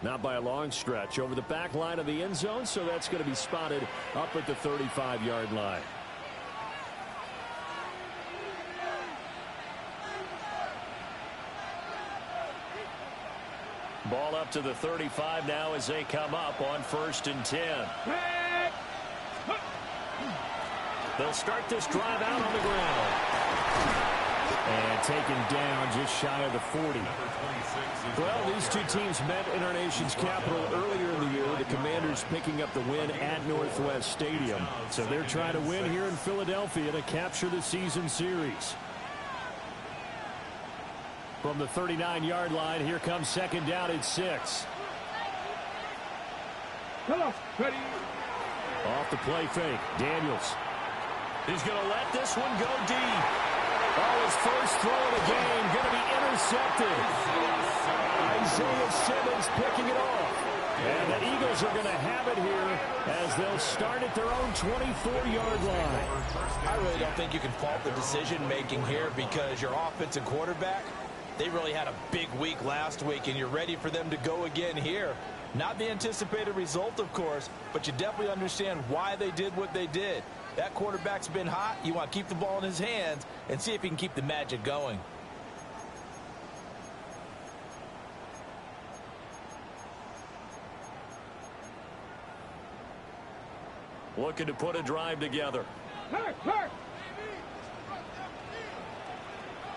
Not by a long stretch, over the back line of the end zone, so that's going to be spotted up at the 35-yard line. Ball up to the 35 now as they come up on 1st and 10. They'll start this drive out on the ground. And taken down just shy of the 40. Well, these two teams met in our nation's capital earlier in the year. The Commanders picking up the win at Northwest Stadium. So they're trying to win here in Philadelphia to capture the season series. From the 39-yard line, here comes 2nd down at 6. Come on, ready. Off the play fake, Daniels. He's going to let this one go deep. Oh, his first throw of the game going to be intercepted. Isaiah Simmons picking it off. And the Eagles are going to have it here as they'll start at their own 24-yard line. I really don't think you can fault the decision-making here because your offensive quarterback, they really had a big week last week, and you're ready for them to go again here. Not the anticipated result, of course, but you definitely understand why they did what they did. That quarterback's been hot. You want to keep the ball in his hands and see if he can keep the magic going. Looking to put a drive together. Hurt.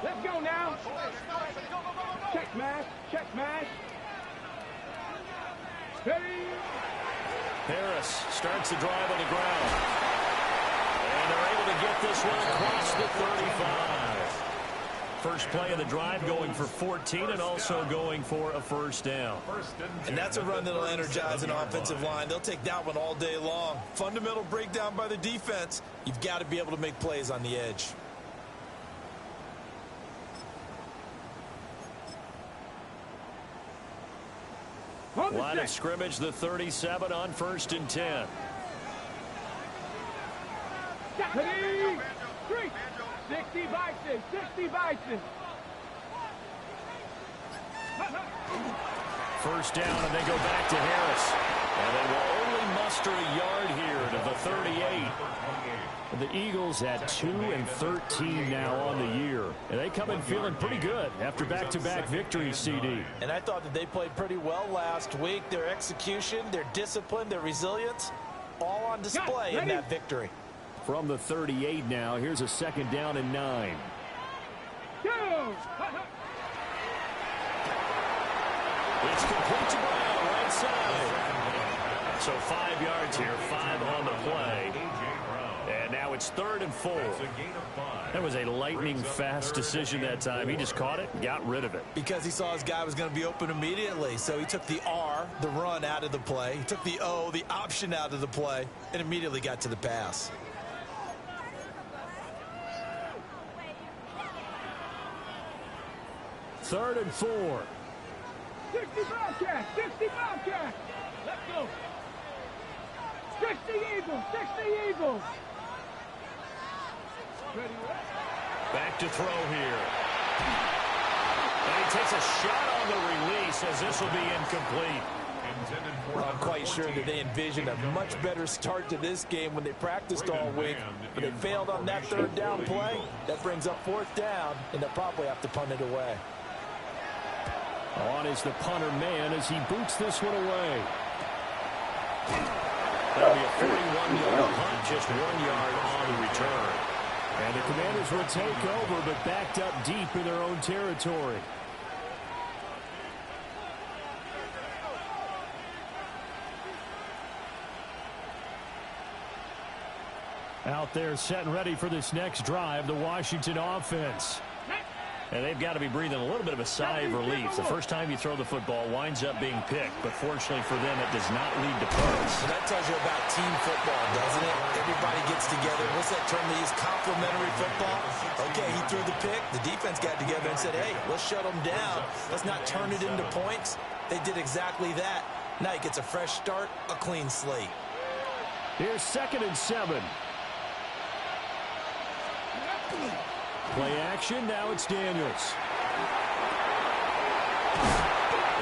Let's go now. Check smash. Ready. Harris starts the drive on the ground. And they're able to get this one across the 35. First play of the drive going for 14 and also going for a 1st down. And that's a run that'll energize an offensive line. They'll take that one all day long. Fundamental breakdown by the defense. You've got to be able to make plays on the edge. Line of scrimmage, the 37 on 1st and 10. Ready. 3. 60 Bison. 1st down, and they go back to Harris. And they will only muster a yard here to the 38. The Eagles at 2-13 now on the year. And they come in feeling pretty good after back-to-back victories, CD. And I thought that they played pretty well last week. Their execution, their discipline, their resilience, all on display in that victory. From the 38 now, here's a 2nd down and 9. It's complete to Brown, right side. So 5 yards here, 5 on the play. And now it's 3rd and 4. That was a lightning-fast decision that time. He just caught it and got rid of it. Because he saw his guy was going to be open immediately. So he took the R, the run, out of the play. He took the O, the option, out of the play, and immediately got to the pass. Third and 4. 60 Bobcat. Let's go. 60 Eagles. Back to throw here. And he takes a shot on the release as this will be incomplete. Well, I'm quite sure that they envisioned a much better start to this game when they practiced all week. But they failed on that 3rd down play. That brings up 4th down, and they'll probably have to punt it away. On is the punter man as he boots this one away. That'll be a 41-yard punt, just 1 yard on the return. And the Commanders will take over, but backed up deep in their own territory. Out there set and ready for this next drive, the Washington offense. And they've got to be breathing a little bit of a sigh of relief. The first time you throw the football winds up being picked, but fortunately for them, it does not lead to punts. So that tells you about team football, doesn't it? Everybody gets together. What's that term they use? Complementary football. Okay, he threw the pick. The defense got together and said, hey, let's shut them down. Let's not turn it into points. They did exactly that. Now he gets a fresh start, a clean slate. Here's 2nd and 7. Play action, now it's Daniels.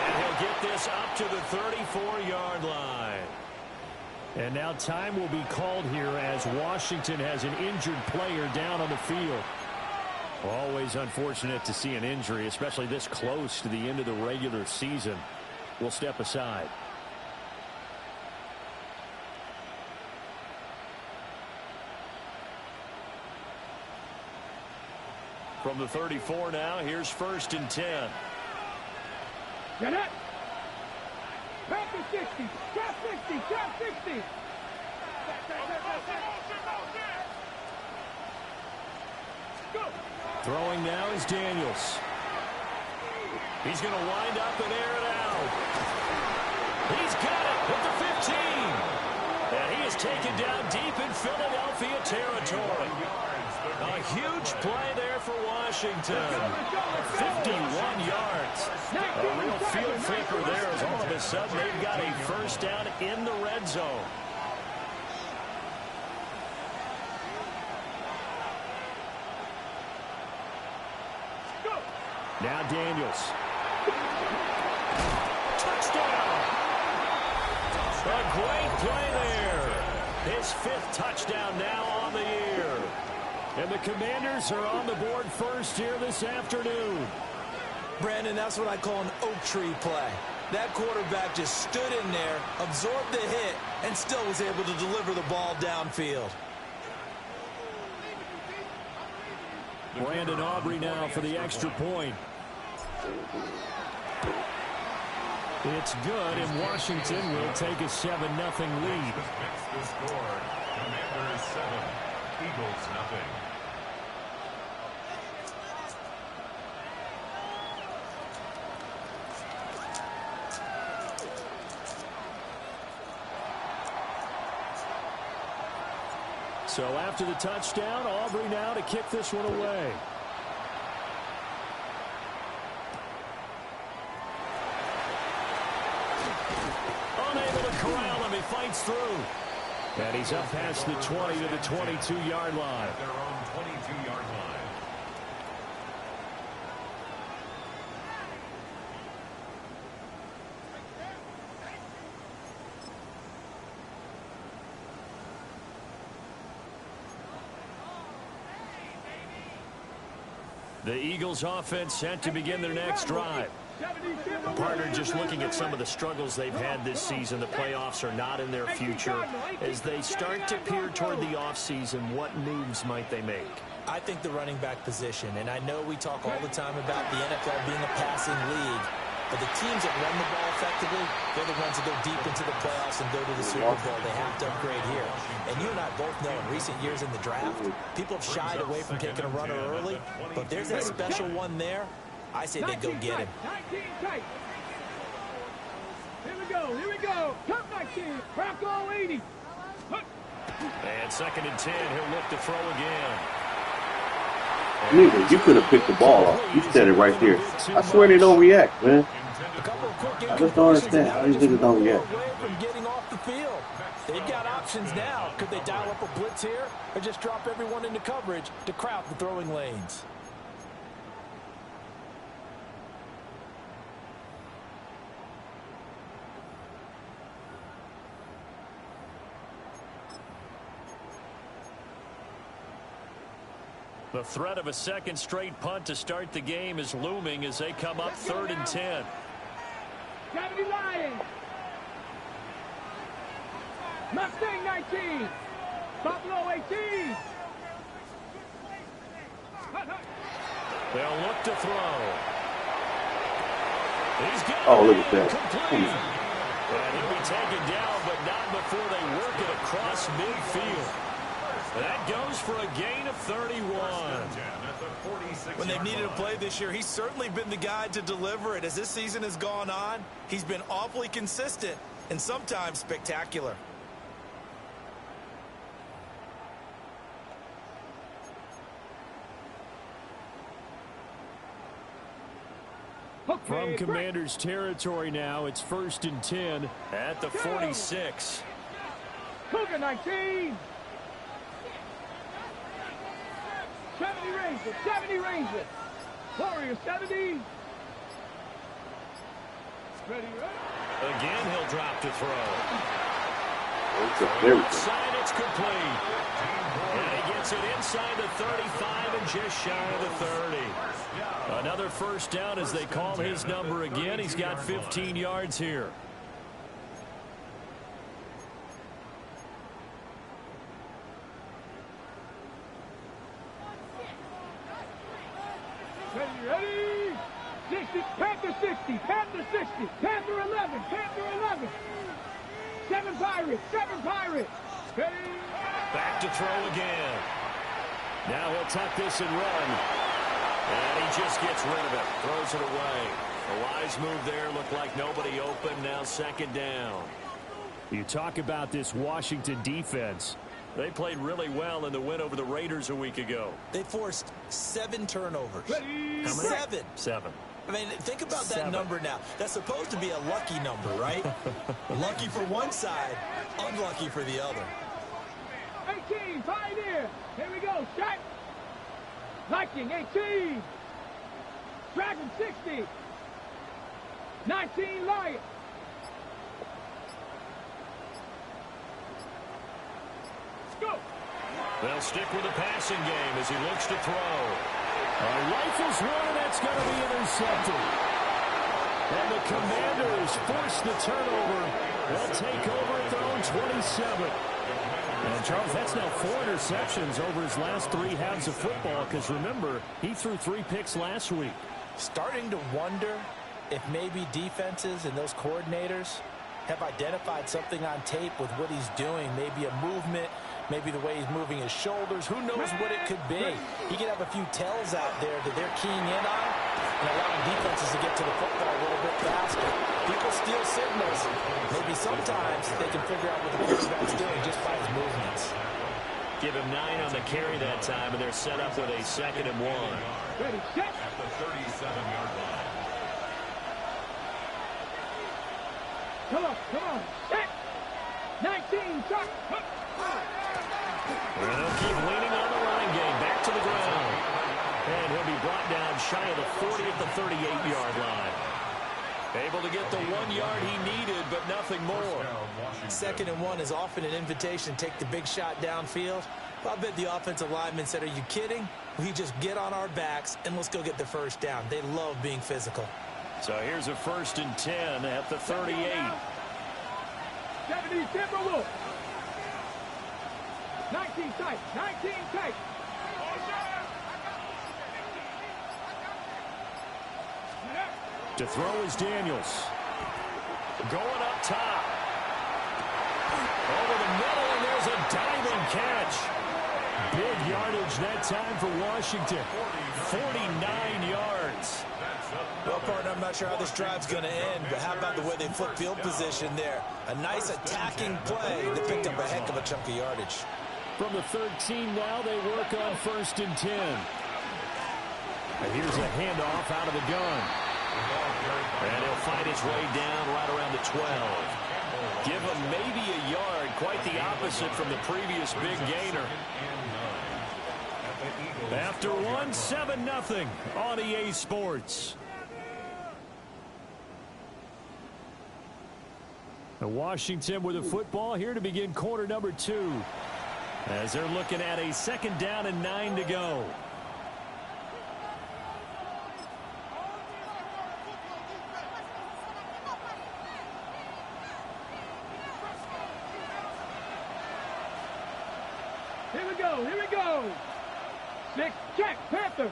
And he'll get this up to the 34-yard line. And now time will be called here as Washington has an injured player down on the field. Always unfortunate to see an injury, especially this close to the end of the regular season. We'll step aside. From the 34 now, here's 1st and 10. Get it. Back to 60. Drop 60. Drop 60. Go. Throwing now is Daniels. He's going to wind up and air it out. He's got it at the 15. And he is taken down deep in Philadelphia territory. A huge play there for Washington. 51 yards. A real field flipper there as all of a sudden they've got a first down in the red zone. Now Daniels. Touchdown! A great play there. His 5th touchdown now on the year. And the Commanders are on the board first here this afternoon. Brandon, that's what I call an oak tree play. That quarterback just stood in there, absorbed the hit, and still was able to deliver the ball downfield. Brandon Aubrey now for the extra point. It's good, and Washington will take a 7-0 lead. The score, Commanders 7, Eagles nothing. So after the touchdown, Aubrey now to kick this one away. Unable to corral him, he fights through. And he's up past the 20 to the 22-yard line. Their own 22-yard line. The Eagles offense set to begin their next drive. The partner just looking at some of the struggles they've had this season. The playoffs are not in their future. As they start to peer toward the offseason, what moves might they make? I think the running back position, and I know we talk all the time about the NFL being a passing league, but the teams that run the ball effectively, they're the ones that go deep into the playoffs and go to the Super Bowl. They have to upgrade here. And you and I both know in recent years in the draft, people have shied away from taking a runner early, but if there's that special one there, I say they go get him. 19 tight. Here we go. Here we go. Come 19. Bronco 80. And 2nd and 10. He'll look to throw again. Nigga, you could have picked the ball up. You standing right here. I swear they don't react, man. I just don't understand how these niggas don't react. From getting off the field. They've got options now. Could they dial up a blitz here or just drop everyone into coverage to crowd the throwing lanes? The threat of a second straight punt to start the game is looming as they come up 3rd and 10. 70 Lions. Mustang 19. Buffalo 18. They'll look to throw. He's got Oh, look at that. complete. And he'll be taken down, but not before they work it across midfield. That goes for a gain of 31. When they've needed a play this year, he's certainly been the guy to deliver it. As this season has gone on, he's been awfully consistent and sometimes spectacular. From Commanders territory now, it's 1st and 10 at the 46. Cougar 19. 70 Rangers. 70 Rangers. Warriors 70. Ready, ready. Again, he'll drop to throw. There we go. Outside, it's complete. And he gets it inside the 35 and just shy of the 30. Another first down as they call his number again. He's got 15 yards here. Ready, ready. 60, Panther 60, Panther 60, Panther 11, Panther 11. 7 Pirates, 7 Pirates. Ready. Back to throw again. Now he'll tuck this and run. And he just gets rid of it. Throws it away. A wise move there. Looked like nobody open. Now second down. You talk about this Washington defense. They played really well in the win over the Raiders a week ago. They forced 7 turnovers. Ready. How many? 7. 7. I mean, think about that 7. number now. That's supposed to be a lucky number, right? Lucky for one side, unlucky for the other. 18, Pioneer. Here we go. Shot. Viking 18. Dragon 60. 19 Lion. Go. They'll stick with the passing game as he looks to throw. Rifles one, that's going to be intercepted. And the Commanders force the turnover. They'll take over at their own 27. And Charles, that's now 4 interceptions over his last 3 halves of football, because remember, he threw 3 picks last week. Starting to wonder if maybe defenses and those coordinators have identified something on tape with what he's doing. Maybe a movement, maybe the way he's moving his shoulders. Who knows what it could be? He could have a few tells out there that they're keying in on and allowing defenses to get to the football a little bit faster. People steal signals. Maybe sometimes they can figure out what the quarterback's doing just by his movements. Give him 9 on the carry that time, and they're set up with a 2nd and 1. Ready, set. At the 37-yard line. Come on. Set. 19, shot. And they'll keep leaning on the line game. Back to the ground. And he'll be brought down shy of the 40 at the 38-yard line. Able to get the 1 yard he needed, but nothing more. 2nd and 1 is often an invitation to take the big shot downfield. I bet the offensive lineman said, are you kidding? We just get on our backs and let's go get the first down. They love being physical. So here's a 1st and 10 at the 38. 70 Timberwolves. 19 tight. 19 tight. To throw is Daniels. Going up top. Over the middle, and there's a diving catch. Big yardage that time for Washington. 49 yards. Well, partner, I'm not sure how this drive's going to end, but how about the way they flip field position there? A nice attacking play that picked up a heck of a chunk of yardage. From the 13 now, they work on 1st and 10. And here's a handoff out of the gun. And he'll fight his way down right around the 12. Give him maybe a yard, quite the opposite from the previous big gainer. After 1, 7-0 on EA Sports. And Washington with the football here to begin quarter number 2. As they're looking at a 2nd down and 9 to go. Here we go. 6, check, Panther.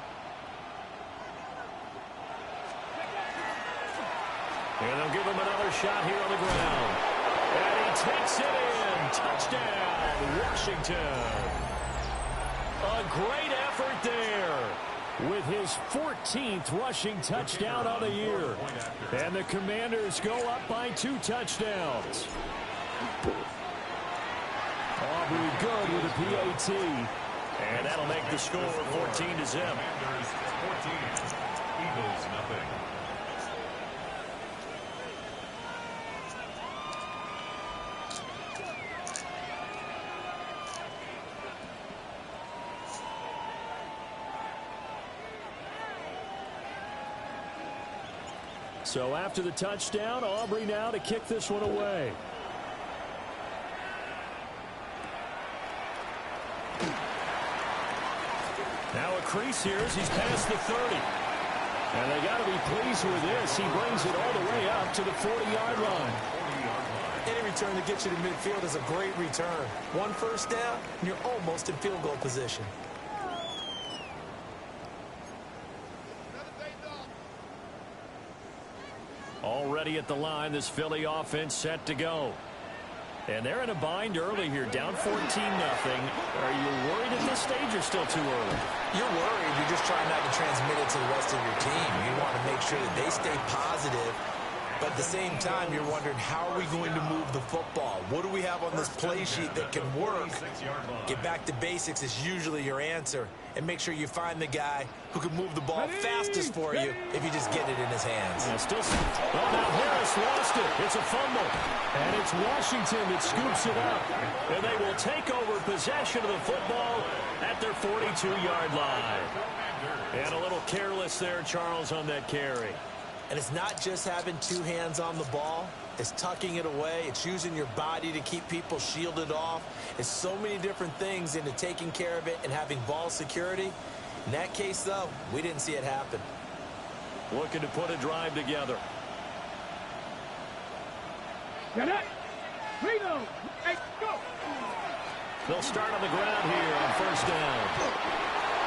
And they'll give him another shot here on the ground. And he takes it in. Touchdown, Washington. A great effort there with his 14th rushing touchdown on the year. And the Commanders go up by 2 touchdowns. Aubrey good with a PAT. And that'll make the score 14-0. Commanders 14, Eagles nothing. So after the touchdown, Aubrey now to kick this one away. Now a crease here as he's past the 30. And they got to be pleased with this. He brings it all the way up to the 40-yard line. Any return that gets you to midfield is a great return. One first down, and you're almost in field goal position. Already at the line, this Philly offense set to go. And they're in a bind early here, down 14-0. Are you worried at this stage or still too early? You're worried. You're just trying not to transmit it to the rest of your team. You want to make sure that they stay positive. But at the same time, you're wondering, how are we going to move the football? What do we have on this play sheet that can work? Get back to basics is usually your answer. And make sure you find the guy who can move the ball fastest for you if you just get it in his hands. Yeah, now Harris lost it. It's a fumble. And it's Washington that scoops it up. And they will take over possession of the football at their 42-yard line. And a little careless there, Charles, on that carry. And it's not just having two hands on the ball. It's tucking it away. It's using your body to keep people shielded off. It's so many different things into taking care of it and having ball security. In that case, though, we didn't see it happen. Looking to put a drive together. Get it. Reload. Hey, go. They'll start on the ground here on first down.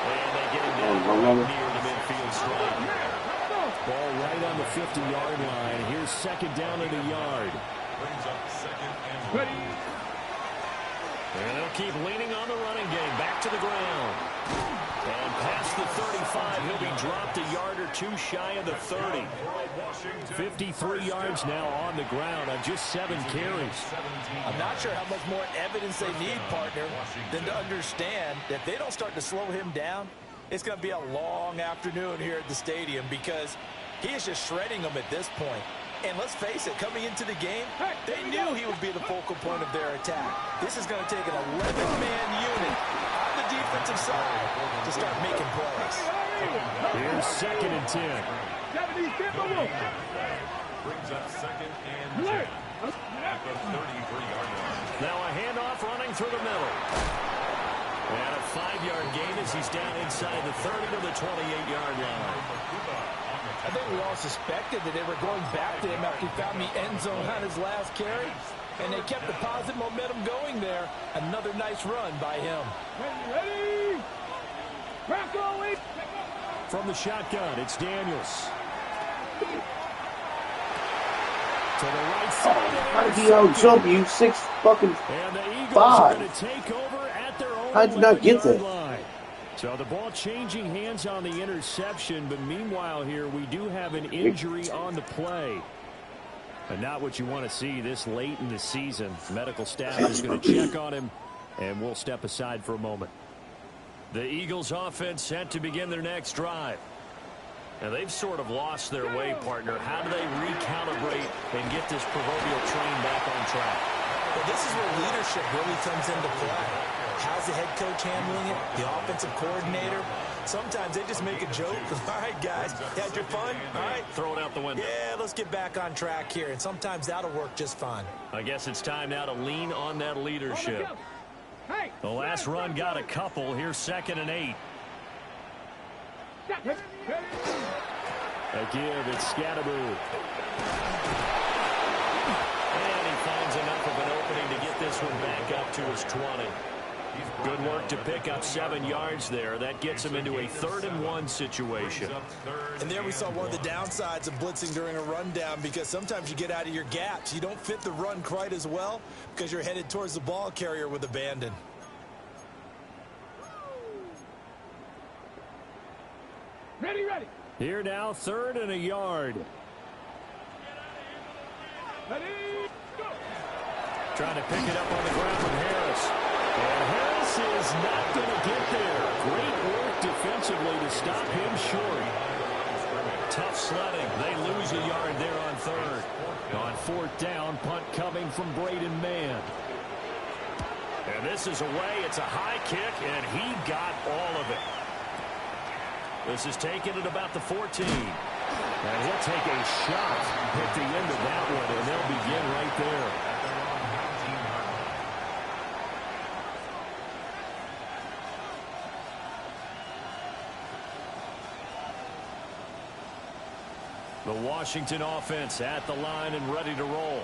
And they get him down near the midfield stripe. Ball right on the 50-yard line. Here's second down at a yard. Brings up second and Ready. And they'll keep leaning on the running game. Back to the ground. And past the 35, he'll be dropped a yard or two shy of the 30. 53 yards now on the ground on just 7 carries. I'm not sure how much more evidence they need, partner, than to understand that if they don't start to slow him down, it's going to be a long afternoon here at the stadium because he is just shredding them at this point. And let's face it, coming into the game, they knew he would be the focal point of their attack. This is going to take an 11-man unit on the defensive side to start making plays. Here's second and 10. brings up second and 10 at the 33-yard line. Now a handoff running through the middle. And a 5-yard gain as he's down inside the 30 to the 28-yard line. I think we all suspected that they were going back to him after he found the end zone on his last carry. And they kept the positive momentum going there. Another nice run by him. Ready? From the shotgun, it's Daniels. To the right side. How did he out-jump you? 6 fucking And the Eagles 5. are going to take over at their own How'd you not get that? line. So the ball changing hands on the interception, but meanwhile here we do have an injury on the play. And not what you want to see this late in the season. Medical staff is going to check on him, and we'll step aside for a moment. The Eagles offense set to begin their next drive. And they've sort of lost their way, partner. How do they recalibrate and get this proverbial train back on track? Well, this is where leadership really comes into play. How's the head coach handling it? The offensive coordinator? Sometimes they just make a joke. All right, guys, you had your fun? All right. Throw it out the window. Yeah, let's get back on track here. And sometimes that'll work just fine. I guess it's time now to lean on that leadership. The last run got a couple. Here's second and 8. A give, it's Scatteroo. And he finds enough of an opening to get this one back up to his 20. Good work to pick up 7 yards there. That gets him into a 3rd and 1 situation. And there we saw one of the downsides of blitzing during a rundown, because sometimes you get out of your gaps. You don't fit the run quite as well because you're headed towards the ball carrier with abandon. Ready. Here now, 3rd and a yard. Ready, go. Trying to pick it up on the ground with Harris. And Harris is not going to get there. Great work defensively to stop him short. Tough sledding. They lose a yard there on 3rd. On 4th down, punt coming from Braden Mann. And this is away. It's a high kick, and he got all of it. This is taken at about the 14. And he'll take a shot at the end of that one, and they'll begin right there. The Washington offense at the line and ready to roll.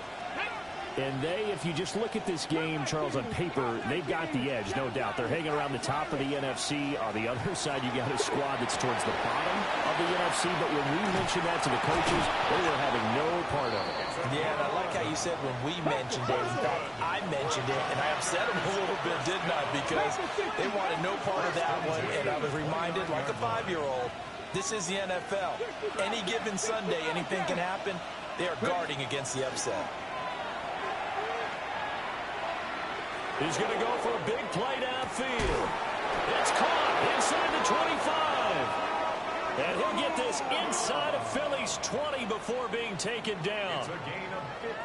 And if you just look at this game, Charles, on paper, they've got the edge, no doubt. They're hanging around the top of the NFC. On the other side, you got a squad that's towards the bottom of the NFC. But when we mentioned that to the coaches, they were having no part of it. Yeah, and I like how you said when we mentioned it. In fact, I mentioned it, and I upset them a little bit, didn't I? Because they wanted no part of that one, and I was reminded, like a 5-year-old, this is the NFL. Any given Sunday, anything can happen. They are guarding against the upset. He's going to go for a big play downfield. It's caught inside the 25. And he'll get this inside of Philly's 20 before being taken down.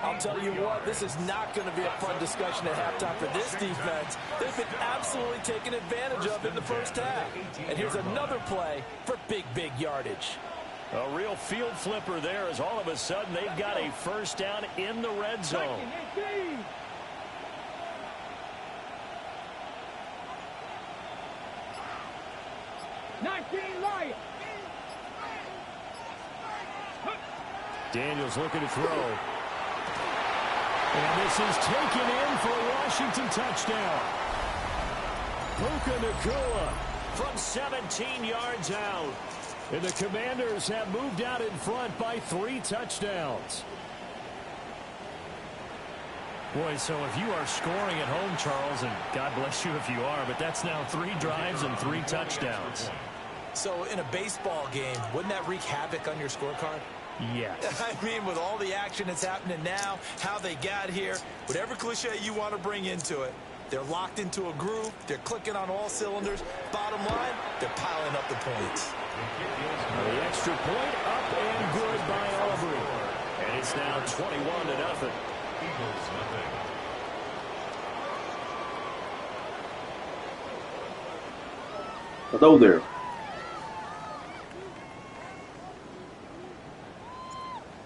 I'll tell you what, this is not going to be a fun discussion at halftime for this defense. They've been absolutely taken advantage of in the first half. And here's another play for big yardage. A real field flipper there as all of a sudden they've got a first down in the red zone. Daniels looking to throw. And this is taken in for a Washington touchdown. Puka Nacua from 17 yards out. And the Commanders have moved out in front by 3 touchdowns. Boy, so if you are scoring at home, Charles, and God bless you if you are, but that's now 3 drives and 3 touchdowns. So in a baseball game, wouldn't that wreak havoc on your scorecard? Yes. I mean, with all the action that's happening now, how they got here, whatever cliche you want to bring into it, they're locked into a groove. They're clicking on all cylinders. Bottom line, they're piling up the points. The extra point up and good by Aubrey. And it's now 21-0. Eagles nothing. Hello there.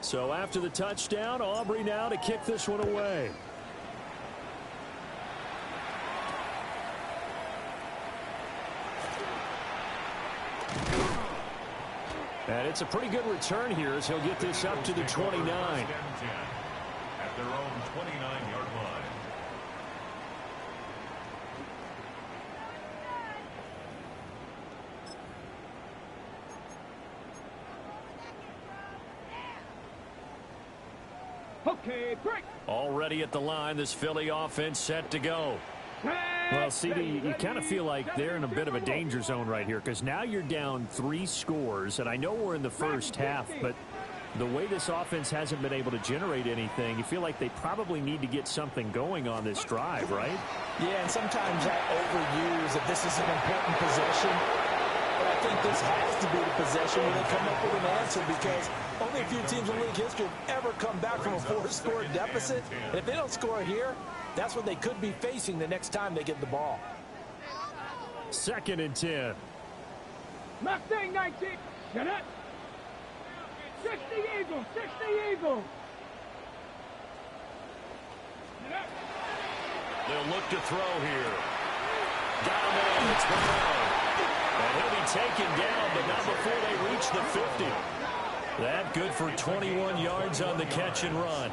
So after the touchdown, Aubrey now to kick this one away. And it's a pretty good return here as he'll get this up to the 29. At their own 29-yard line. Okay, break. Already at the line, this Philly offense set to go. Well, CD, you kind of feel like they're in a bit of a danger zone right here because now you're down 3 scores, and I know we're in the first half, but the way this offense hasn't been able to generate anything, you feel like they probably need to get something going on this drive, right? Yeah, and sometimes I overuse that this is an important possession. But I think this has to be the possession where they come up with an answer because only a few teams in league history have ever come back from a 4-score deficit. And if they don't score here, that's what they could be facing the next time they get the ball. 2nd and 10. Mustang 19. Shut up. 60 Eagles. 60 Eagles. They'll look to throw here. Got him in. It's Brown. And he'll be taken down, but not before they reach the 50. That good for 21 yards on the catch and run.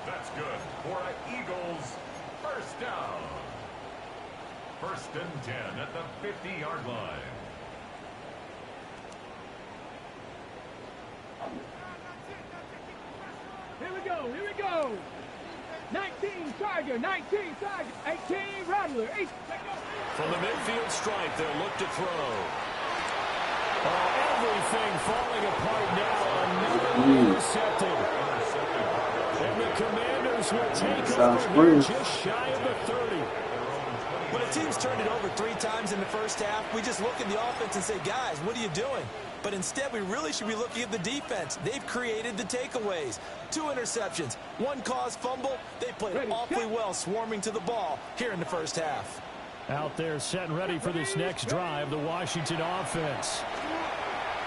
That's good for an Eagles first down. 1st and 10 at the 50-yard line. Here we go. Here we go. 19 Tiger. 19 Tiger. 18 Rattler. 8. From the midfield stripe, they'll look to throw. Everything falling apart now. Another intercepted. And the Commanders will take over here just shy of the 30. When a team's turned it over 3 times in the first half, we just look at the offense and say, guys, what are you doing? But instead, we really should be looking at the defense. They've created the takeaways. 2 interceptions, 1 caused fumble. They played awfully well swarming to the ball here in the first half. Out there set and ready for this next drive, the Washington offense.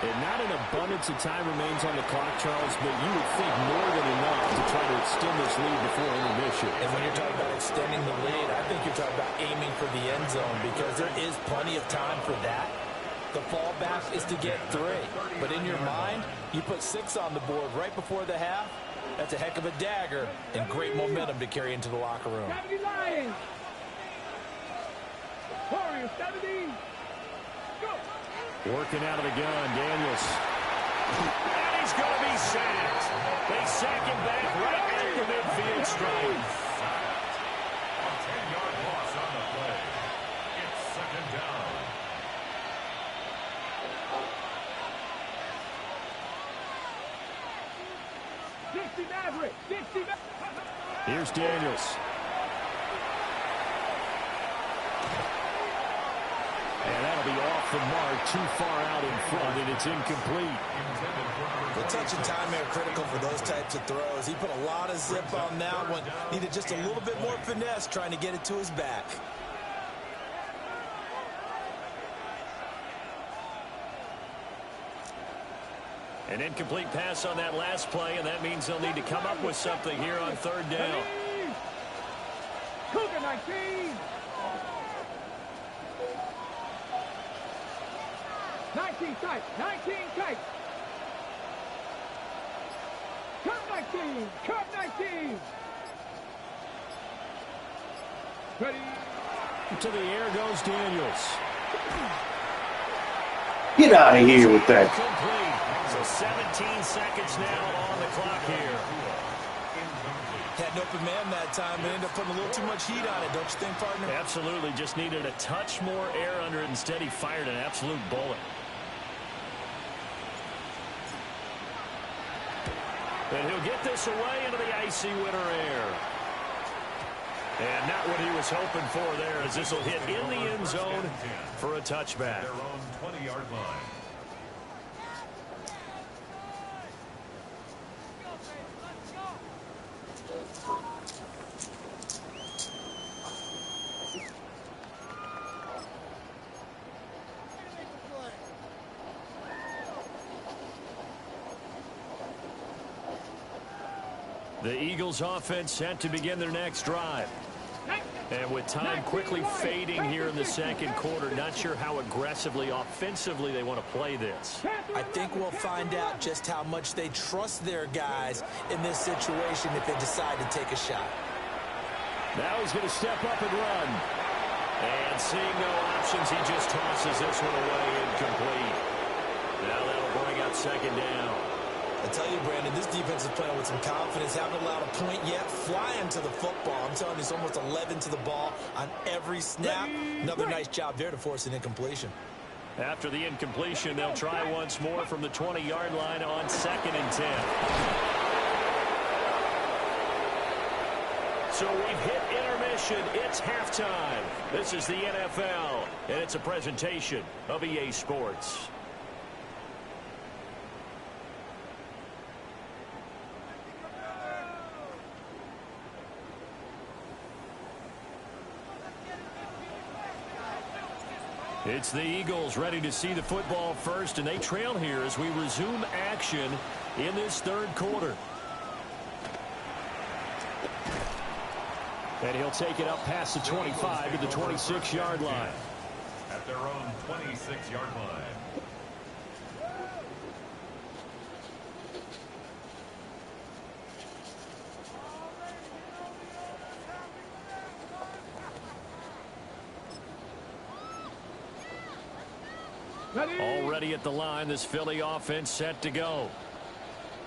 And not an abundance of time remains on the clock, Charles, but you would think more than enough to try to extend this lead before intermission. And when you're talking about extending the lead, I think you're talking about aiming for the end zone because there is plenty of time for that. The fallback is to get 3. But in your mind, you put 6 on the board right before the half. That's a heck of a dagger and great momentum to carry into the locker room. 70 Lions. Warriors, 70. Go. Working out of the gun, Daniels. And he's going to be sacked. They sack him back right at the midfield stripe. A 10-yard loss on the play. It's 2nd down. Maverick. 60 Maverick. Here's Daniels. And that'll be off the mark, too far out in front, and it's incomplete. The touch and time are critical for those types of throws. He put a lot of zip on that one. Needed just a little bit more finesse trying to get it to his back. An incomplete pass on that last play, and that means they'll need to come up with something here on 3rd down. Cougar 19. 19 tight. 19 tight. Cut 19. Cut 19. Ready. To the air goes Daniels. Get out of here with that. Complete. So 17 seconds now on the clock here. Had an open man that time, but ended up putting a little too much heat on it, don't you think, partner? Absolutely. Just needed a touch more air under it. Instead, he fired an absolute bullet. And he'll get this away into the icy winter air. And not what he was hoping for there, as this will hit in the end zone for a touchback. Their own 20-yard line. The Eagles offense set to begin their next drive. And with time quickly fading here in the 2nd quarter, not sure how aggressively, offensively they want to play this. I think we'll find out just how much they trust their guys in this situation if they decide to take a shot. Now he's going to step up and run. And seeing no options, he just tosses this one away incomplete. Now that'll bring up 2nd down. I tell you, Brandon, this defense is playing with some confidence. Haven't allowed a point yet. Flying to the football. I'm telling you, it's almost 11 to the ball on every snap. Another nice job there to force an incompletion. After the incompletion, they'll try once more from the 20-yard line on 2nd and 10. So we've hit intermission. It's halftime. This is the NFL, and it's a presentation of EA Sports. It's the Eagles ready to see the football first, and they trail here as we resume action in this 3rd quarter. And he'll take it up past the 25 to the 26-yard line. At their own 26-yard line. Already at the line, this Philly offense set to go.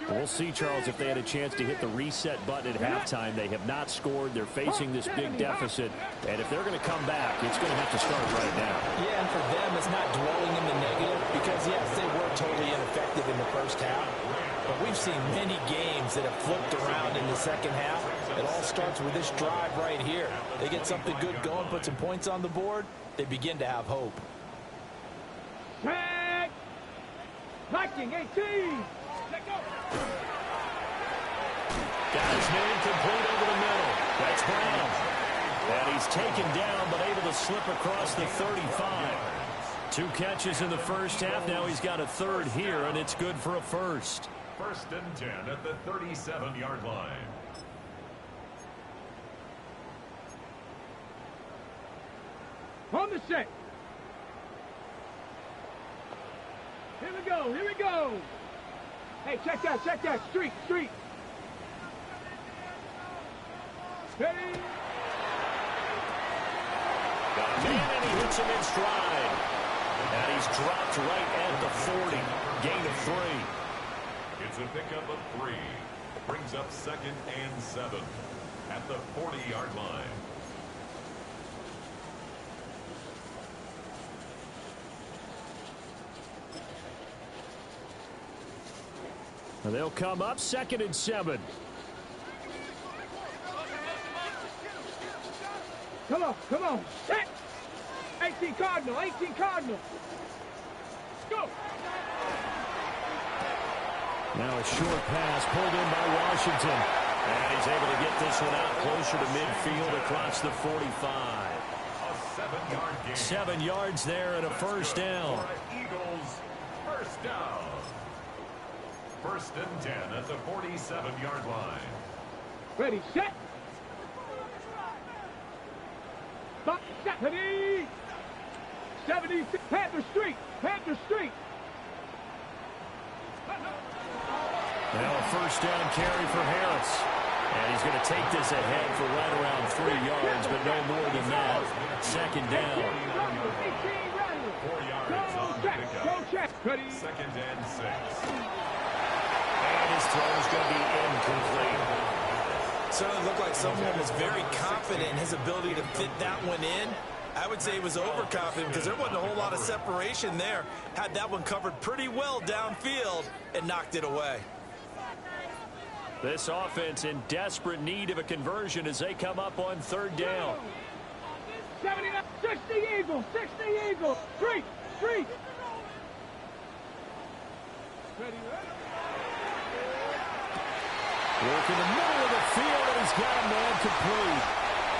We'll see, Charles, if they had a chance to hit the reset button at halftime. They have not scored. They're facing this big deficit. And if they're going to come back, it's going to have to start right now. Yeah, and for them, it's not dwelling in the negative because, yes, they were totally ineffective in the first half. But we've seen many games that have flipped around in the second half. It all starts with this drive right here. They get something good going, put some points on the board, they begin to have hope. Tag! Viking 18! Let go! Got his man complete over the middle. That's Brown. And he's taken down but able to slip across the 35. 2 catches in the first half. Now he's got a third here, and it's good for a first. 1st and 10 at the 37-yard line. On the set. Here we go, here we go. Hey, check that. Street. Ready? Got a man, and he hits him in stride. And he's dropped right at the 40. Gain of 3. It's a pickup of 3. Brings up 2nd and 7 at the 40-yard line. And they'll come up 2nd and 7. Come on. Set. 18 Cardinal. Go. Now a short pass pulled in by Washington. And he's able to get this one out closer to midfield across the 45. A 7-yard gain. 7 yards there and a first down. For Eagles, first down. 1st and 10 at the 47-yard line. Ready, set. Stop, set. Ready. 76, Panther Street. Now a first down carry for Harris. And he's going to take this ahead for right around 3 yards, but no more than that. 2nd down. 4 yards on the pickup. Go check. Ready. 2nd and 6. And his throw is going to be incomplete. Certainly looked like someone was very confident in his ability to fit that one in. I would say he was overconfident because there wasn't a whole lot of separation there. Had that one covered pretty well downfield and knocked it away. This offense in desperate need of a conversion as they come up on 3rd down. 79, 60 Eagles. 3. Ready. Work in the middle of the field, and he's got a man complete.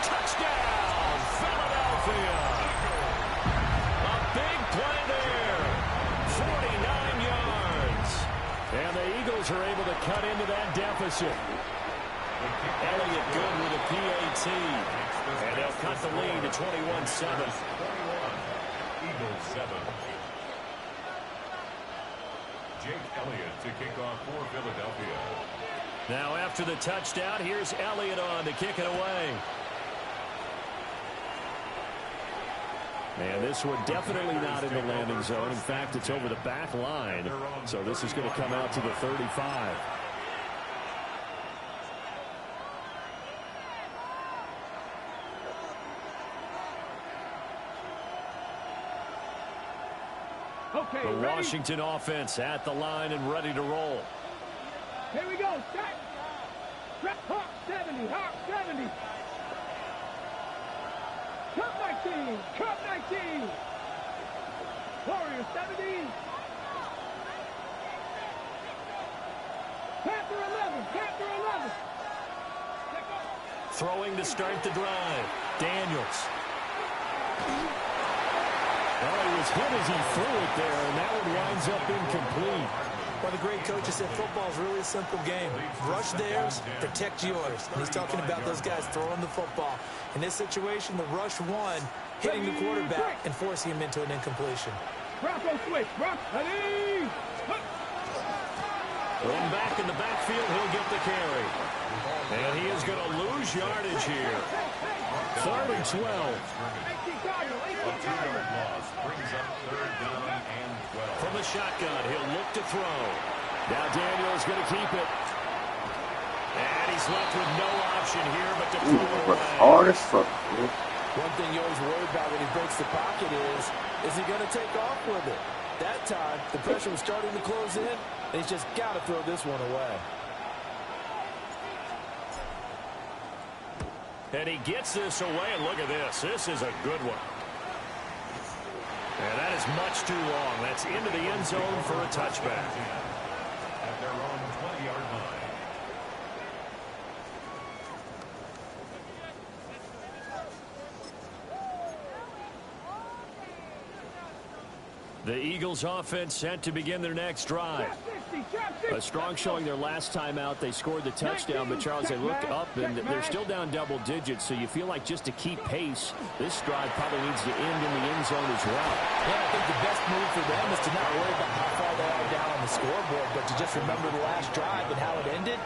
Touchdown, Philadelphia. A big play there. 49 yards. And the Eagles are able to cut into that deficit. Elliott good with a PAT. And they'll cut the lead to 21-7. Eagles 7. Jake Elliott to kick off for Philadelphia. Now after the touchdown, here's Elliott on to kick it away. And this one definitely not in the landing zone. In fact, it's over the back line. So this is going to come out to the 35. Okay, the ready? Washington offense at the line and ready to roll. Here we go. Set. Hawk 70. Cup 19. Warrior 70. Panther 11. Throwing to start the drive. Daniels. Well, he was hit as he threw it there, and that one winds up incomplete. Well, the great coach said football is really a simple game. Rush theirs, protect yours. And he's talking about those guys throwing the football. In this situation, the rush won, hitting the quarterback and forcing him into an incompletion. Bronco switch. Ready. Thrown back in the backfield, he'll get the carry. And he is going to lose yardage here. 3rd and 12. 2-yard loss brings up 3rd down and 12. From the shotgun, he'll look to throw. Now Daniel's going to keep it. And he's left with no option here but to throw it away. Hard as fuck. One thing you always worry about when he breaks the pocket is he going to take off with it? That time, the pressure was starting to close in, and he's just got to throw this one away. And he gets this away, and look at this. This is a good one. And that is much too long. That's into the end zone for a touchback. At their own 20-yard line. The Eagles offense set to begin their next drive. A strong showing their last time out. They scored the touchdown, but Charles, they look up and they're still down double digits, so you feel like just to keep pace, this drive probably needs to end in the end zone as well. Yeah, I think the best move for them is to not worry about how far they are down on the scoreboard, but to just remember the last drive and how it ended.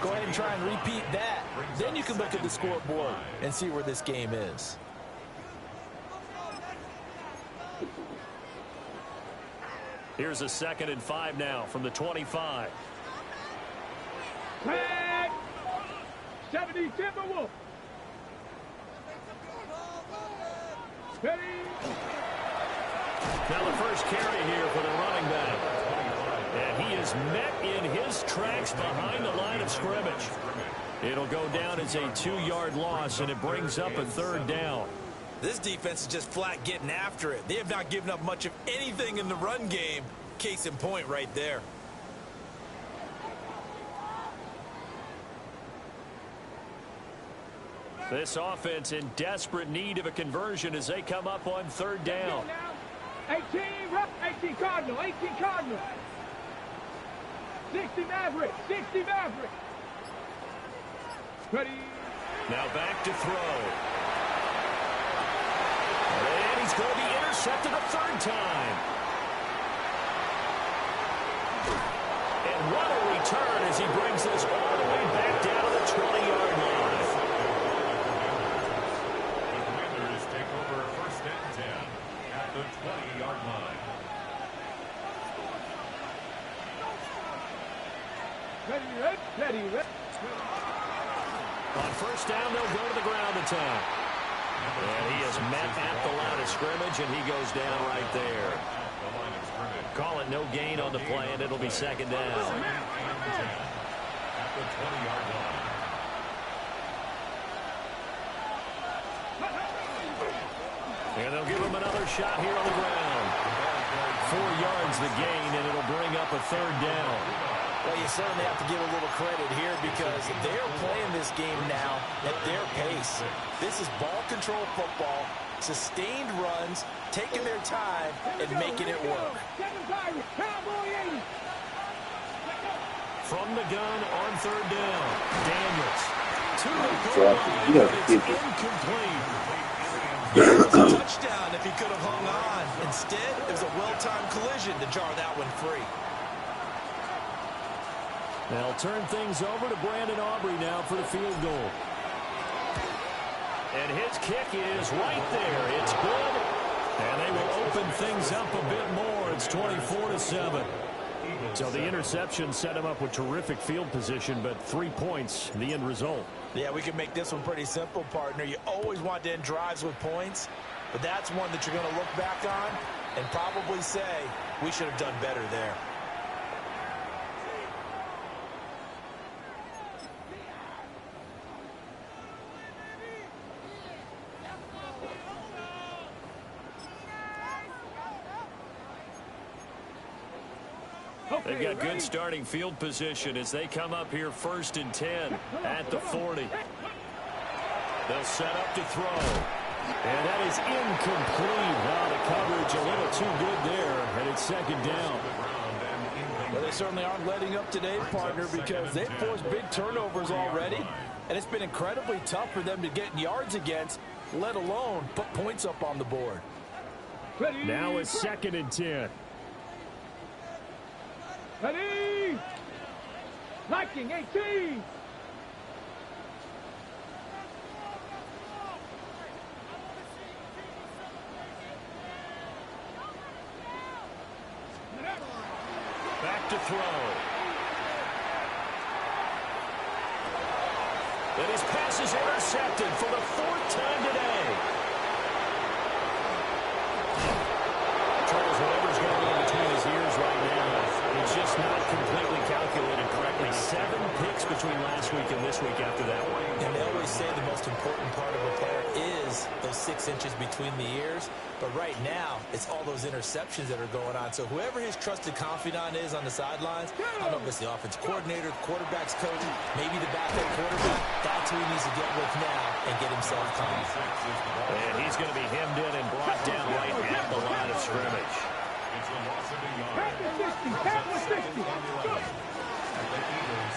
Go ahead and try and repeat that. Then you can look at the scoreboard and see where this game is. Here's a 2nd and 5 now from the 25. 70 Timberwolves. Ready. Now the first carry here for the running back. And he is met in his tracks behind the line of scrimmage. It'll go down as a 2-yard loss, and it brings up a 3rd down. This defense is just flat getting after it. They have not given up much of anything in the run game. Case in point right there. This offense in desperate need of a conversion as they come up on 3rd down. 18 Cardinal, 18 Cardinal. 60 Maverick, 60 Maverick. Ready. Now back to throw. And he's going to be intercepted a 3rd time. And what a return as he brings this all the way back down to the 20-yard line. The Commanders take over 1st and 10 at the 20-yard line. Ready. On 1st down, they'll go to the ground attack. And he is met at the line of scrimmage, and he goes down right there. Call it no gain on the play, and it'll be 2nd down. At the 20-yard line. And they'll give him another shot here on the ground. 4 yards the gain, and it'll bring up a 3rd down. Well, you certainly have to give a little credit here because they're playing this game now at their pace. This is ball control football, sustained runs, taking their time, and making it work. From the gun on 3rd down, Daniels. To the So, goal line, you but gotta it's keep it. incomplete. It was a touchdown if he could have hung on. Instead, it was a well-timed collision to jar that one free. They'll turn things over to Brandon Aubrey now for the field goal. And his kick is right there. It's good. And they will open things up a bit more. It's 24-7. So the interception set him up with terrific field position, but 3 points, the end result. Yeah, we can make this one pretty simple, partner. You always want to end drives with points, but that's one that you're going to look back on and probably say, we should have done better there. They've got good starting field position as they come up here 1st and 10 at the 40. They'll set up to throw. And that is incomplete. Wow, the coverage a little too good there, and it's 2nd down. Well, they certainly aren't letting up today, partner, because they've forced big turnovers already, and it's been incredibly tough for them to get yards against, let alone put points up on the board. Now it's 2nd and 10. Ready! Viking 18! Back to throw. And his pass is intercepted for the 4th time today. Charles, whatever's going on between his ears right now, it's just not completely calculated correctly. 7 picks between last week and this week after that one. And they always say the most important part of a player is those 6 inches between the ears. But right now, it's all those interceptions that are going on. So whoever his trusted confidant is on the sidelines, I don't know if it's the offense coordinator, the quarterback's coach, maybe the backup quarterback, that's who he needs to get with now and get himself calm. And he's going to be hemmed in and brought down right at the line of scrimmage.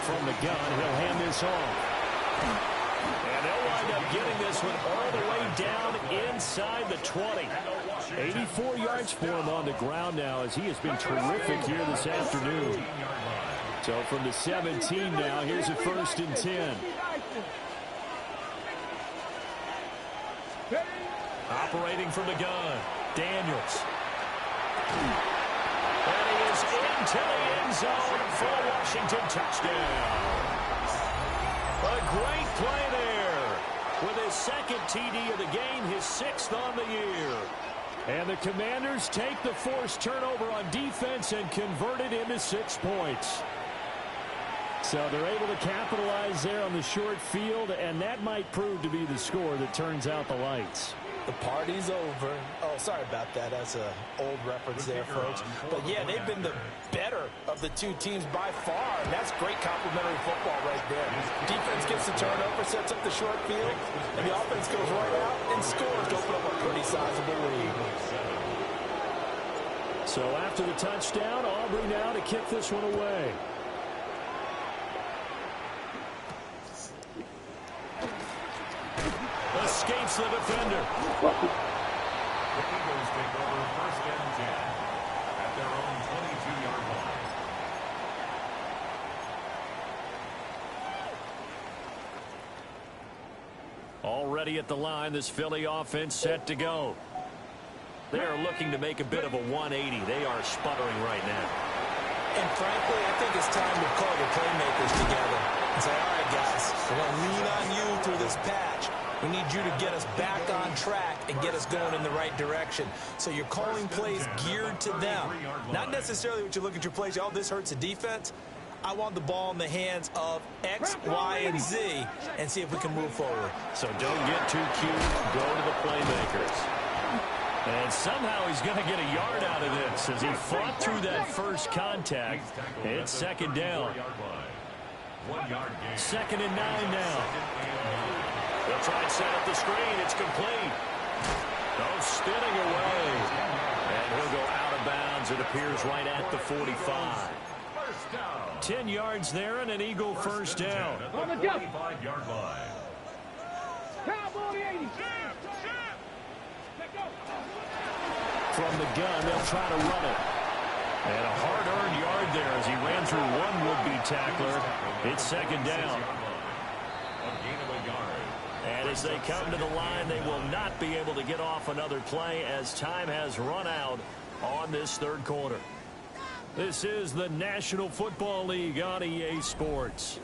From the gun, he'll hand this off. And they'll wind up getting this one all the way down inside the 20. 84 yards for him on the ground now, as he has been terrific here this afternoon. So from the 17 now, here's a 1st and 10. Operating from the gun, Daniels. And he is into the end zone for a Washington touchdown. A great play there. With his 2nd TD of the game, his 6th on the year. And the Commanders take the forced turnover on defense and convert it into 6 points. So they're able to capitalize there on the short field, and that might prove to be the score that turns out the lights. The party's over. Oh, sorry about that. That's an old reference there, folks. But, yeah, they've been the better of the 2 teams by far, and that's great complimentary football right there. Defense gets the turnover, sets up the short field, and the offense goes right out and scores to open up a pretty sizable lead. So after the touchdown, Aubrey now to kick this one away. Escapes the defender. The Eagles take over 1st and 10 at their own 22-yard line. Already at the line, this Philly offense set to go. They are looking to make a bit of a 180. They are sputtering right now. And frankly, I think it's time to call your playmakers together and say, all right, guys, we're going to lean on you through this patch. We need you to get us back on track and get us going in the right direction. So you're calling plays geared to them. Not necessarily what you look at your plays, oh, this hurts the defense. I want the ball in the hands of X, Y, and Z and see if we can move forward. So don't get too cute. Go to the playmakers. And somehow he's going to get a yard out of this as he fought through that first contact. It's 2nd down. 2nd and 9 now. They'll try and set up the screen. It's complete. Oh, spinning away. And he'll go out of bounds. It appears right at the 45. 10 yards there and an Eagle 1st down. On the 25-yard line. Cowboy 80. From the gun, they'll try to run it. And a hard-earned yard there as he ran through one would-be tackler. It's 2nd down. And as they come to the line, they will not be able to get off another play as time has run out on this 3rd quarter. This is the National Football League on EA Sports.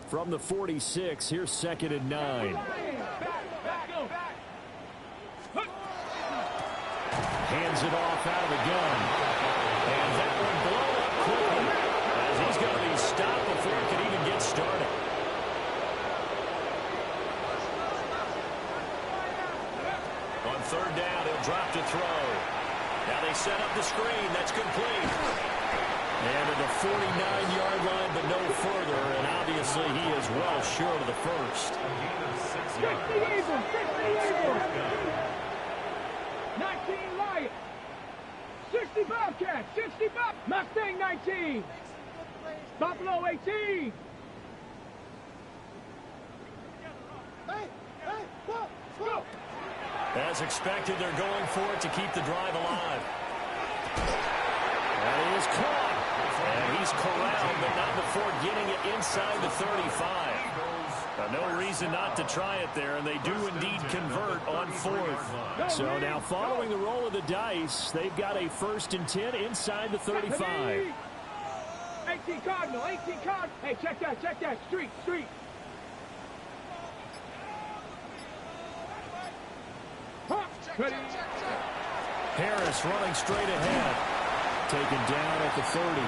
From the 46, here's 2nd and 9. Hands it off out of the gun. And that one blown up quickly as he's going to be stopped before it can even get started. On 3rd down, he'll drop to throw. Now they set up the screen. That's complete. And to the 49-yard line, but no further. And obviously, he is well short of the first. 60 Eagles, 60 Eagles. 19 Lions. 60 Bobcats, 60 Bob. Mustang 19. Buffalo 18. Go. As expected, they're going for it to keep the drive alive. And he is caught. And he's corralled, but not before getting it inside the 35. No reason not to try it there, and they do indeed convert on 4th. So now following the roll of the dice, they've got a 1st and 10 inside the 35. 18 Cardinal, 18 Cardinal. Hey, check that. Street. Harris running straight ahead. Taken down at the 30.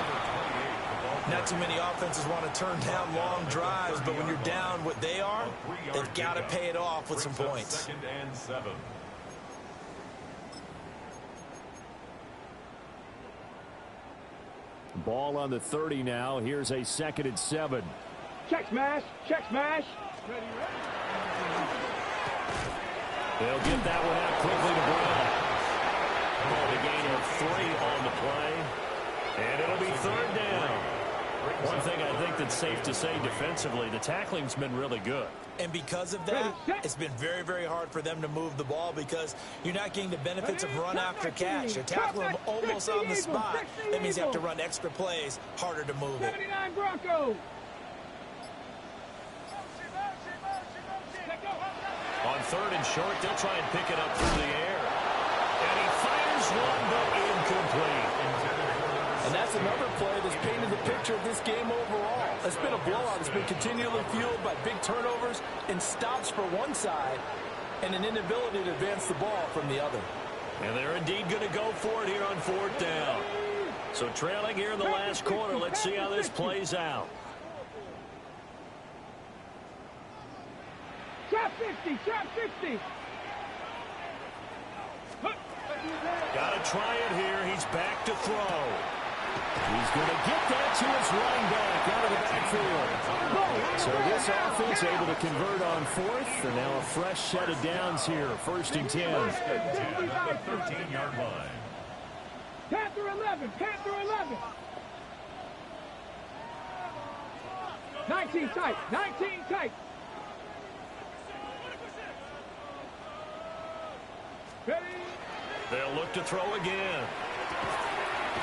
Not too many offenses want to turn down long drives, but when you're down what they are, they've got to pay it off with some points. 2nd and 7. Ball on the 30 now. Here's a 2nd and 7. Check smash. Check smash. They'll get that one out quickly to Brown. Oh, the gain of 3 on the play. And it'll be 3rd down. One thing I think that's safe to say defensively, the tackling's been really good. And because of that, it's been very, very hard for them to move the ball because you're not getting the benefits of run after catch. You're tackling them almost on the spot. That means you have to run extra plays, harder to move it. 79 Broncos. On 3rd and short, they'll try and pick it up through the air. And he fires one, but incomplete. And that's another play that's painted the picture of this game overall. It's been a blowout. It's been continually fueled by big turnovers and stops for one side and an inability to advance the ball from the other. And they're indeed going to go for it here on 4th down. So trailing here in the last quarter. Let's see how this plays out. Trap 50. Trap 50. Got to try it here. He's back to throw. He's going to get that to his running back out of the backfield. So this offense able to convert on 4th, and now a fresh set of downs here. 1st and 10. At the 13-yard line. Panther 11. Panther 11. 19 tight. 19 tight. Ready? They'll look to throw again.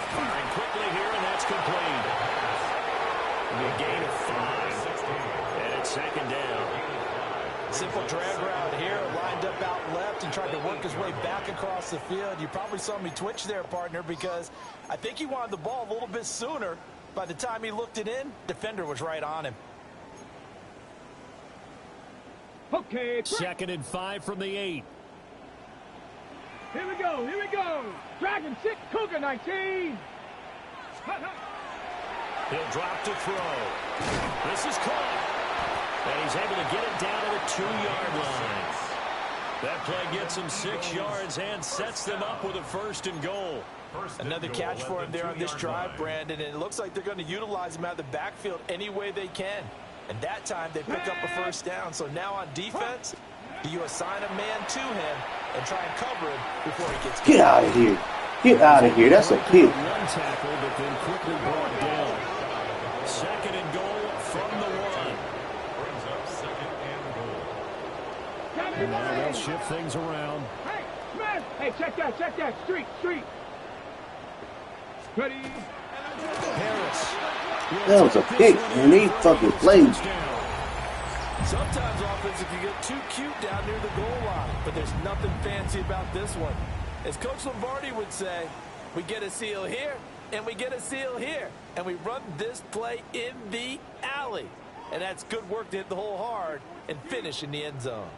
Firing quickly here, and that's complete. A gain of 5. And it's 2nd down. Simple drag route here, lined up out left and tried to work his way back across the field. You probably saw me twitch there, partner, because I think he wanted the ball a little bit sooner. By the time he looked it in, defender was right on him. Okay. 2nd and 5 from the 8. Here we go. Here we go. Dragon 6, Cougar 19. He'll drop to throw. This is caught. And he's able to get it down to the 2-yard line. That play gets him 6 yards and sets them up with a 1st and goal. Another catch for him there on this drive, Brandon, and it looks like they're going to utilize him out of the backfield any way they can. And that time they pick up a 1st down. So now on defense, do you assign a man to him and try and cover him before he gets Get out of here. Get out of here. That's a kick. One tackle, but then quickly brought down. 2nd and goal from the 1. Brings up 2nd and goal. And now they'll shift things around. Hey, Smith. Hey, check that. Check that. Street. Street. Ready? Harris. That was a pick, and he fucking played. Sometimes offense can get too cute down near the goal line, but there's nothing fancy about this one. As Coach Lombardi would say, we get a seal here, and we get a seal here, and we run this play in the alley. And that's good work to hit the hole hard and finish in the end zone.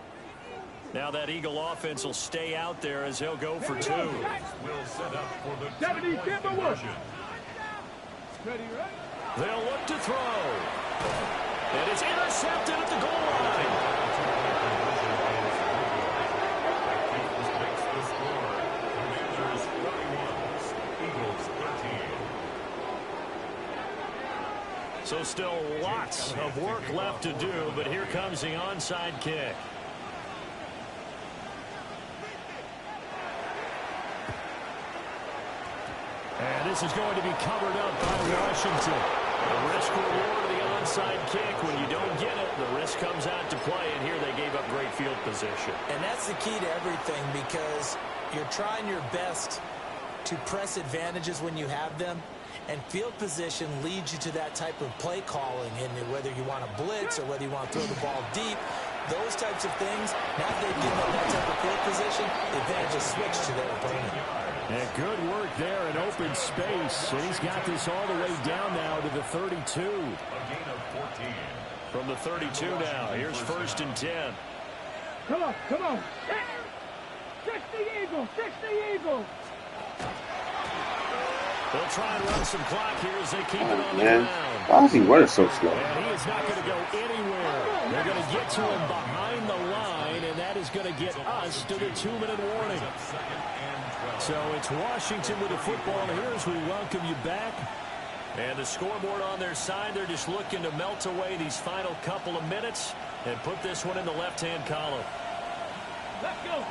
Now that Eagle offense will stay out there as he'll go for 2. Will set up for the 70 2-point Timberwolves. conversion. Ready, right? They'll look to throw. And it's intercepted at the goal line. Makes the score. Commanders 41, Eagles 13. So still lots of work left to do, but here comes the onside kick. And this is going to be covered up by Washington. The risk reward of the onside kick. When you don't get it, the risk comes out to play, and here they gave up great field position. And that's the key to everything, because you're trying your best to press advantages when you have them, and field position leads you to that type of play calling, and whether you want to blitz or whether you want to throw the ball deep, those types of things, now that they've given up that type of field position, the advantage is switched to their opponent. And good work there in open space. And he's got this all the way down now to the 32. A gain of 14. From the 32 now. Here's 1st and 10. Come on, come on. 60 Eagles, 60 Eagles. They'll try and run some clock here as they keep it on the Man, ground. why is he running so slow? And he is not going to go anywhere. They're going to get to him behind the line, and that is going to get us to the 2-minute warning. So it's Washington with the football here as we welcome you back And the scoreboard on their side, they're just looking to melt away these final couple of minutes and put this one in the left-hand column. Let's go.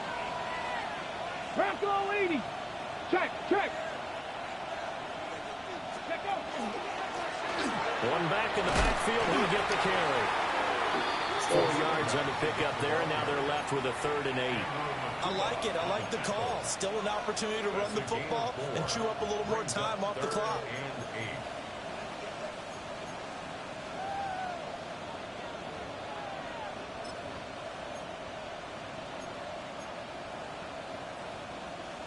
Bronco 80. Check. One back in the backfield, he'll get the carry. 4 yards on the pickup there, and now they're left with a 3rd and 8. I like it. I like the call. Still an opportunity to run the football and chew up a little more time off the clock.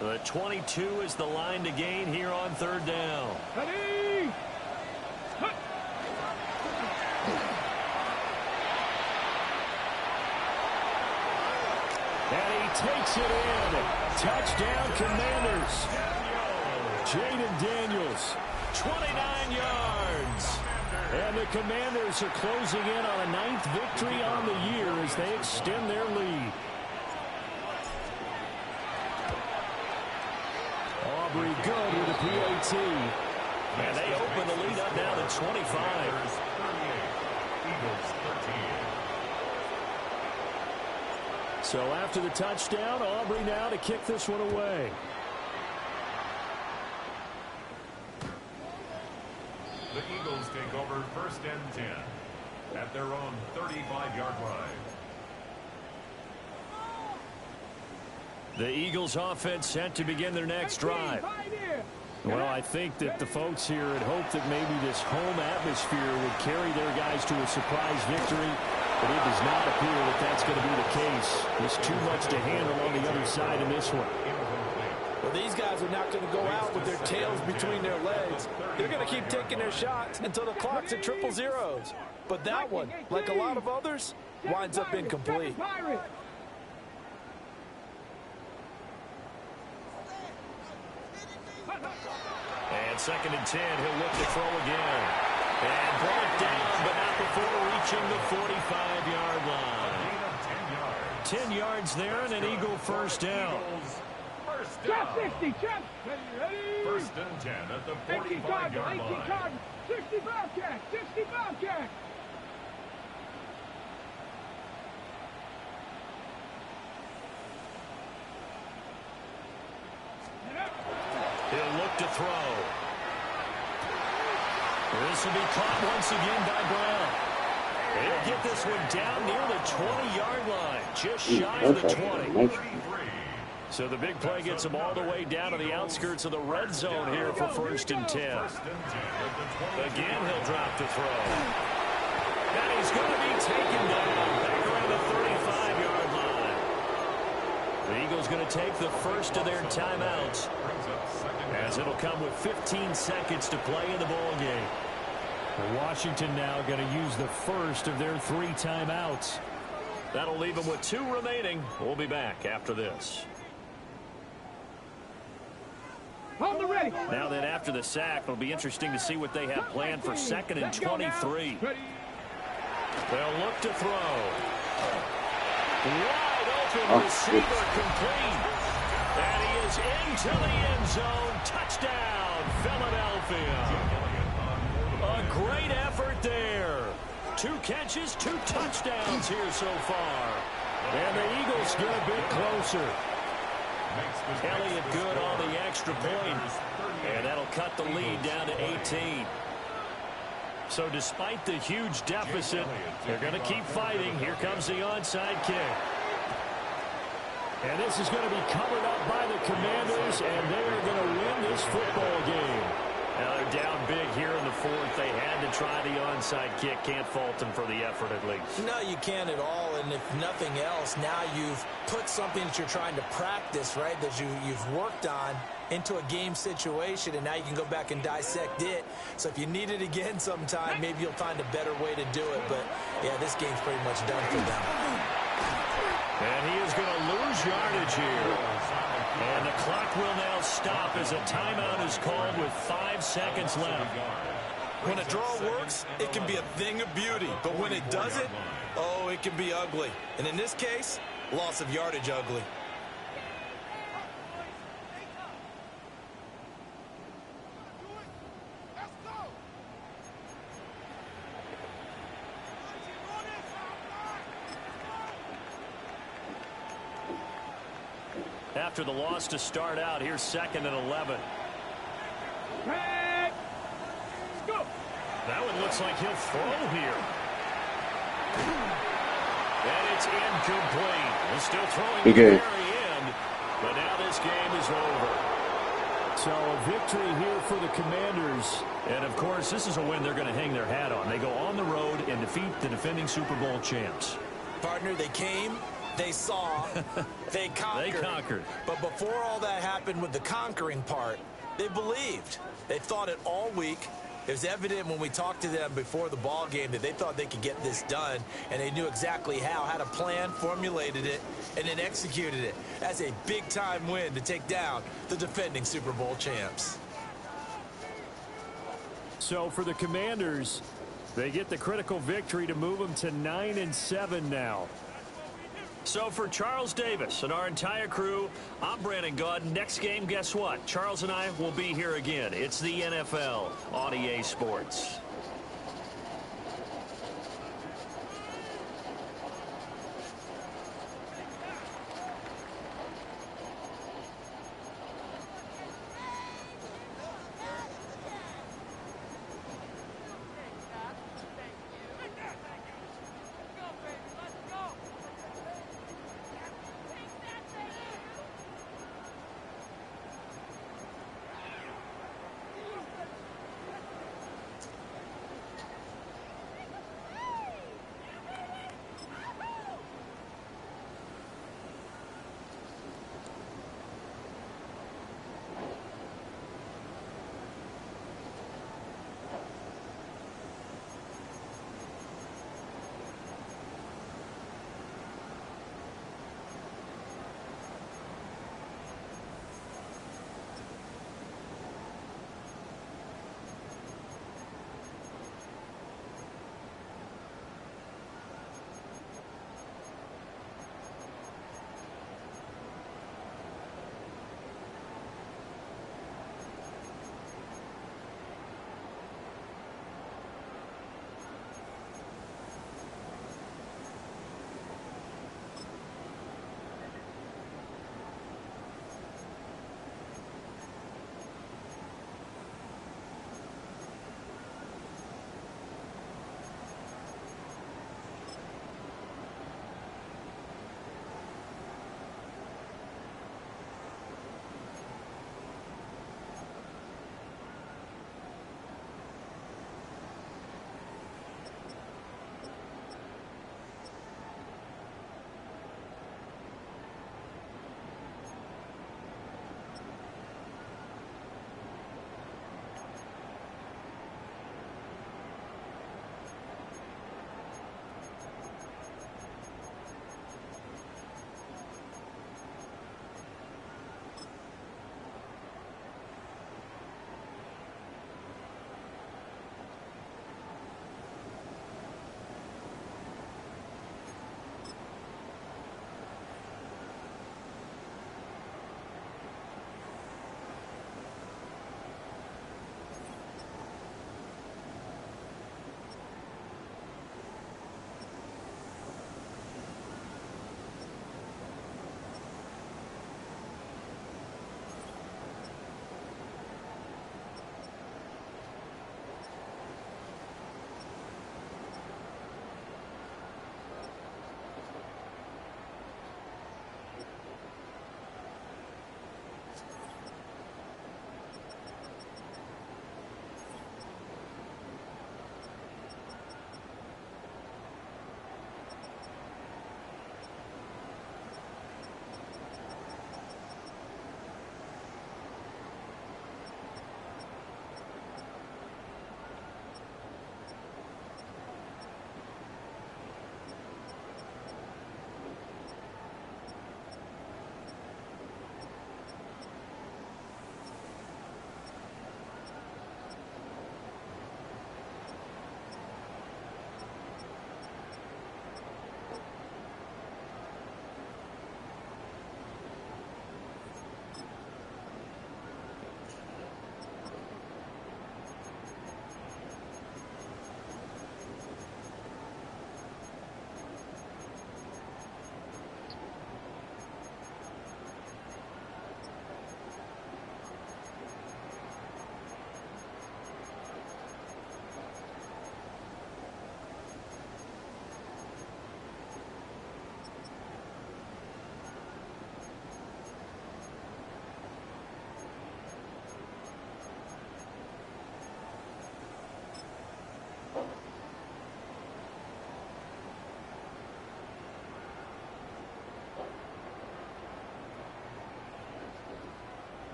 The 22 is the line to gain here on 3rd down. Ready. Hut. And he takes it in. Touchdown, Commanders. Jaden Daniels, 29 yards. And the Commanders are closing in on a 9th victory on the year as they extend their lead. Aubrey good with a PAT. And they open the lead up now to 25. So after the touchdown, Aubrey now to kick this one away. The Eagles take over 1st and 10 at their own 35-yard line. The Eagles offense set to begin their next drive. Well, I think that the folks here had hoped that maybe this home atmosphere would carry their guys to a surprise victory, but it does not appear that that's going to be the case. There's too much to handle on the other side in this one. Well, these guys are not going to go out with their tails between their legs. They're going to keep taking their shots until the clock's at 000. But that one, like a lot of others, winds up incomplete. And 2nd and 10, he'll look to throw again. And brought down, but not before reaching the 45-yard line. 10 yards there, and an Eagle 1st down. Check 60, check. 1st and 10 at the 45-yard line. 60 Bobcat, 60 Bobcat. He'll look to throw. This will be caught once again by Brown. He'll get this one down near the 20-yard line, just shy of the 20. So the big play gets him all the way down to the outskirts of the red zone here for 1st and 10. Again, he'll drop to throw. And he's going to be taken down back around the 35-yard line. The Eagles going to take the first of their timeouts, as it'll come with 15 seconds to play in the ball game. Washington now going to use the first of their 3 timeouts. That'll leave them with 2 remaining. We'll be back after this. Now then, after the sack, it'll be interesting to see what they have planned for 2nd and 23. They'll look to throw. Wide open receiver complete. And he is into the end zone. Touchdown, Philadelphia. A great effort there. 2 catches, 2 touchdowns here so far. And the Eagles get a bit closer. Elliott good on the extra point. And that'll cut the lead down to 18. So despite the huge deficit, they're going to keep fighting. Here comes the onside kick. And this is going to be covered up by the Commanders, and they're going to win this football game. Now they're down big here in the 4th. They had to try the onside kick. Can't fault them for the effort at least. No, you can't at all. And if nothing else, now you've put something that you're trying to practice, right, that you've worked on into a game situation, and now you can go back and dissect it. So if you need it again sometime, maybe you'll find a better way to do it. But, yeah, this game's pretty much done for them. And he is going to lose yardage here. And the clock will now stop as a timeout is called with 5 seconds left. When a draw works, it can be a thing of beauty. But when it doesn't, oh, it can be ugly. And in this case, loss of yardage ugly. After the loss to start out, here's 2nd and 11. Red. Go. That one looks like he'll throw here. And it's incomplete. He's still throwing at the very end, but now this game is over. So a victory here for the Commanders. And, of course, this is a win they're going to hang their hat on. They go on the road and defeat the defending Super Bowl champs. Partner, they came, they saw, they conquered. They conquered. But before all that happened with the conquering part, they believed. They thought it all week. It was evident when we talked to them before the ball game that they thought they could get this done, and they knew exactly how, had a plan, formulated it, and then executed it as a big-time win to take down the defending Super Bowl champs. So for the Commanders, they get the critical victory to move them to 9-7 now. So for Charles Davis and our entire crew, I'm Brandon Gaudin. Next game, guess what? Charles and I will be here again. It's the NFL on EA Sports.